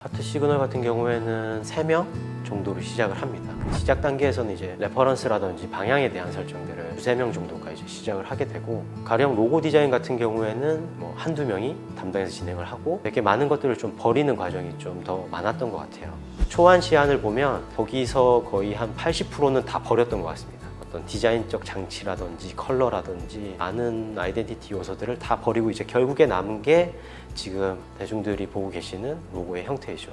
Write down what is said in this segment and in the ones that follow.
하트 시그널 같은 경우에는 3명 정도로 시작을 합니다. 시작 단계에서는 이제 레퍼런스라든지 방향에 대한 설정들을 2~3명 정도가 이제 시작을 하게 되고, 가령 로고 디자인 같은 경우에는 뭐 한두 명이 담당해서 진행을 하고, 되게 많은 것들을 좀 버리는 과정이 좀 더 많았던 것 같아요. 초안 시안을 보면 거기서 거의 한 80%는 다 버렸던 것 같습니다. 어떤 디자인적 장치라든지 컬러라든지 많은 아이덴티티 요소들을 다 버리고 이제 결국에 남은 게 지금 대중들이 보고 계시는 로고의 형태이죠.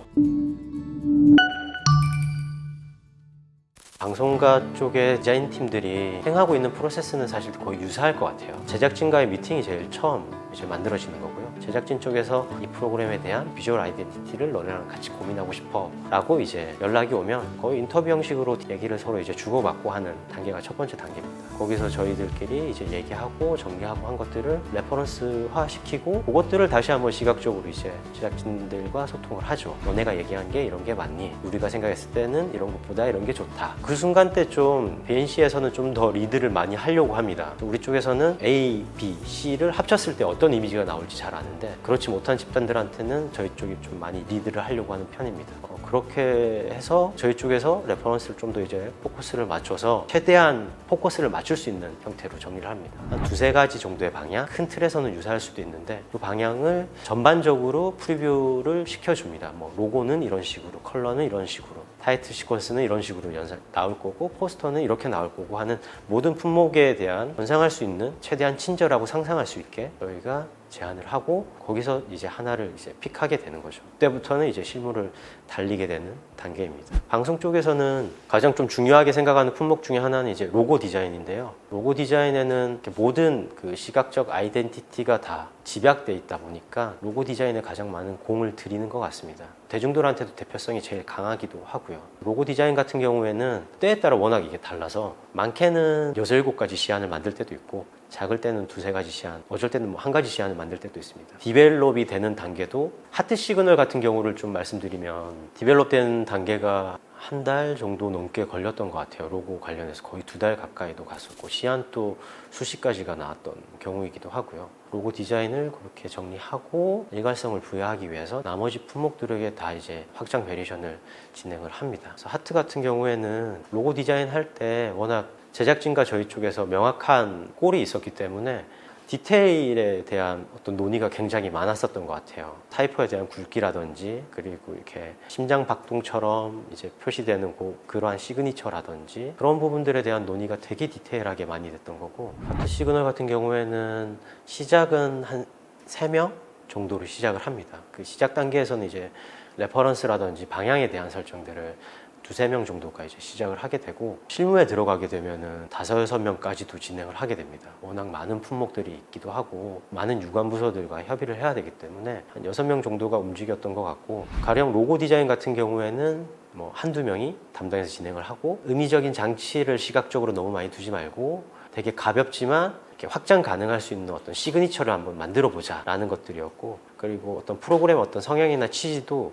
방송가 쪽의 디자인 팀들이 행하고 있는 프로세스는 사실 거의 유사할 것 같아요. 제작진과의 미팅이 제일 처음 이제 만들어지는 거고요. 제작진 쪽에서 이 프로그램에 대한 비주얼 아이덴티티를 너네랑 같이 고민하고 싶어 라고 이제 연락이 오면 거의 인터뷰 형식으로 얘기를 서로 이제 주고받고 하는 단계가 첫 번째 단계입니다. 거기서 저희들끼리 이제 얘기하고 정리하고 한 것들을 레퍼런스화 시키고, 그것들을 다시 한번 시각적으로 이제 제작진들과 소통을 하죠. 너네가 얘기한 게 이런 게 맞니? 우리가 생각했을 때는 이런 것보다 이런 게 좋다. 그 순간 때 좀 BNC에서는 좀 더 리드를 많이 하려고 합니다. 우리 쪽에서는 A, B, C를 합쳤을 때 어떤 이미지가 나올지 잘 아는데, 그렇지 못한 집단들한테는 저희 쪽이 좀 많이 리드를 하려고 하는 편입니다. 그렇게 해서 저희 쪽에서 레퍼런스를 좀 더 이제 포커스를 맞춰서 최대한 포커스를 맞출 수 있는 형태로 정리를 합니다. 한 2~3가지 정도의 방향, 큰 틀에서는 유사할 수도 있는데 그 방향을 전반적으로 프리뷰를 시켜줍니다. 뭐 로고는 이런 식으로, 컬러는 이런 식으로, 타이틀 시퀀스는 이런 식으로 나올 거고, 포스터는 이렇게 나올 거고 하는 모든 품목에 대한 연상할 수 있는, 최대한 친절하고 상상할 수 있게 저희가 제안을 하고, 거기서 이제 하나를 이제 픽하게 되는 거죠. 그때부터는 이제 실무를 달리게 되는 단계입니다. 방송 쪽에서는 가장 좀 중요하게 생각하는 품목 중에 하나는 이제 로고 디자인인데요. 로고 디자인에는 모든 그 시각적 아이덴티티가 다 집약돼 있다 보니까 로고 디자인에 가장 많은 공을 들이는 것 같습니다. 대중들한테도 대표성이 제일 강하기도 하고요. 로고 디자인 같은 경우에는 때에 따라 워낙 이게 달라서 많게는 6~7가지 시안을 만들 때도 있고, 작을 때는 2~3가지 시안, 어쩔 때는 뭐 1가지 시안을 만들 때도 있습니다. 디벨롭이 되는 단계도, 하트 시그널 같은 경우를 좀 말씀드리면 디벨롭 되는 단계가 한 달 정도 넘게 걸렸던 것 같아요. 로고 관련해서 거의 2달 가까이도 갔었고, 시안도 수십 가지가 나왔던 경우이기도 하고요. 로고 디자인을 그렇게 정리하고 일관성을 부여하기 위해서 나머지 품목들에게 다 이제 확장 베리에이션을 진행을 합니다. 그래서 하트 같은 경우에는 로고 디자인 할 때 워낙 제작진과 저희 쪽에서 명확한 꼴이 있었기 때문에 디테일에 대한 어떤 논의가 굉장히 많았었던 것 같아요. 타이포에 대한 굵기라든지, 그리고 이렇게 심장 박동처럼 이제 표시되는 그러한 시그니처라든지, 그런 부분들에 대한 논의가 되게 디테일하게 많이 됐던 거고, 하트 시그널 같은 경우에는 시작은 한 3명 정도로 시작을 합니다. 그 시작 단계에서는 이제 레퍼런스라든지 방향에 대한 설정들을 2~3명 정도가 이제 시작을 하게 되고, 실무에 들어가게 되면은 5~6명까지도 진행을 하게 됩니다. 워낙 많은 품목들이 있기도 하고 많은 유관 부서들과 협의를 해야 되기 때문에 한 6명 정도가 움직였던 것 같고, 가령 로고 디자인 같은 경우에는 뭐 한두 명이 담당해서 진행을 하고, 의미적인 장치를 시각적으로 너무 많이 두지 말고 되게 가볍지만 이렇게 확장 가능할 수 있는 어떤 시그니처를 한번 만들어 보자 라는 것들이었고, 그리고 어떤 프로그램 어떤 성향이나 취지도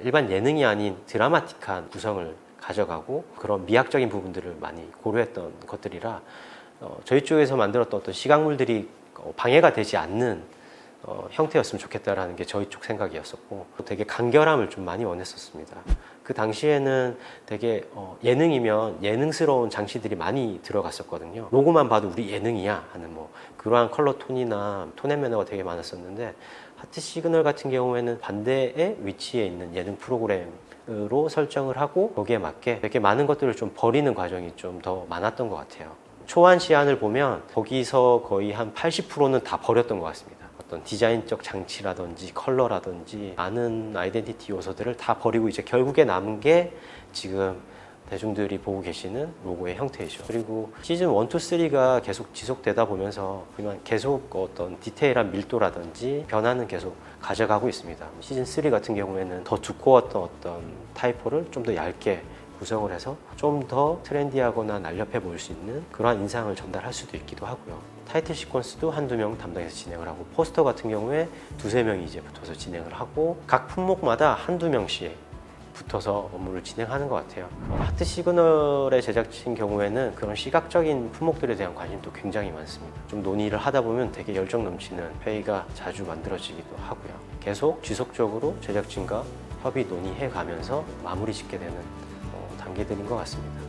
일반 예능이 아닌 드라마틱한 구성을 가져가고, 그런 미학적인 부분들을 많이 고려했던 것들이라 저희 쪽에서 만들었던 어떤 시각물들이 방해가 되지 않는 형태였으면 좋겠다라는 게 저희 쪽 생각이었었고, 되게 간결함을 좀 많이 원했었습니다. 그 당시에는 되게 예능이면 예능스러운 장치들이 많이 들어갔었거든요. 로고만 봐도 우리 예능이야 하는 뭐 그러한 컬러 톤이나 톤 앤 매너가 되게 많았었는데, 하트 시그널 같은 경우에는 반대의 위치에 있는 예능 프로그램으로 설정을 하고, 거기에 맞게 되게 많은 것들을 좀 버리는 과정이 좀 더 많았던 것 같아요. 초안 시안을 보면 거기서 거의 한 80%는 다 버렸던 것 같습니다. 어떤 디자인적 장치라든지 컬러라든지 많은 아이덴티티 요소들을 다 버리고 이제 결국에 남은 게 지금 대중들이 보고 계시는 로고의 형태이죠. 그리고 시즌 1, 2, 3가 계속 지속되다 보면서 계속 어떤 디테일한 밀도라든지 변화는 계속 가져가고 있습니다. 시즌 3 같은 경우에는 더 두꺼웠던 어떤 타이포를 좀 더 얇게 구성을 해서 좀 더 트렌디하거나 날렵해 보일 수 있는 그러한 인상을 전달할 수도 있기도 하고요. 타이틀 시퀀스도 한두 명 담당해서 진행을 하고, 포스터 같은 경우에 2~3명이 이제 붙어서 진행을 하고, 각 품목마다 한두 명씩 붙어서 업무를 진행하는 것 같아요. 하트 시그널의 제작진 경우에는 그런 시각적인 품목들에 대한 관심도 굉장히 많습니다. 좀 논의를 하다 보면 되게 열정 넘치는 회의가 자주 만들어지기도 하고요. 계속 지속적으로 제작진과 협의 논의해 가면서 마무리 짓게 되는 단계들인 것 같습니다.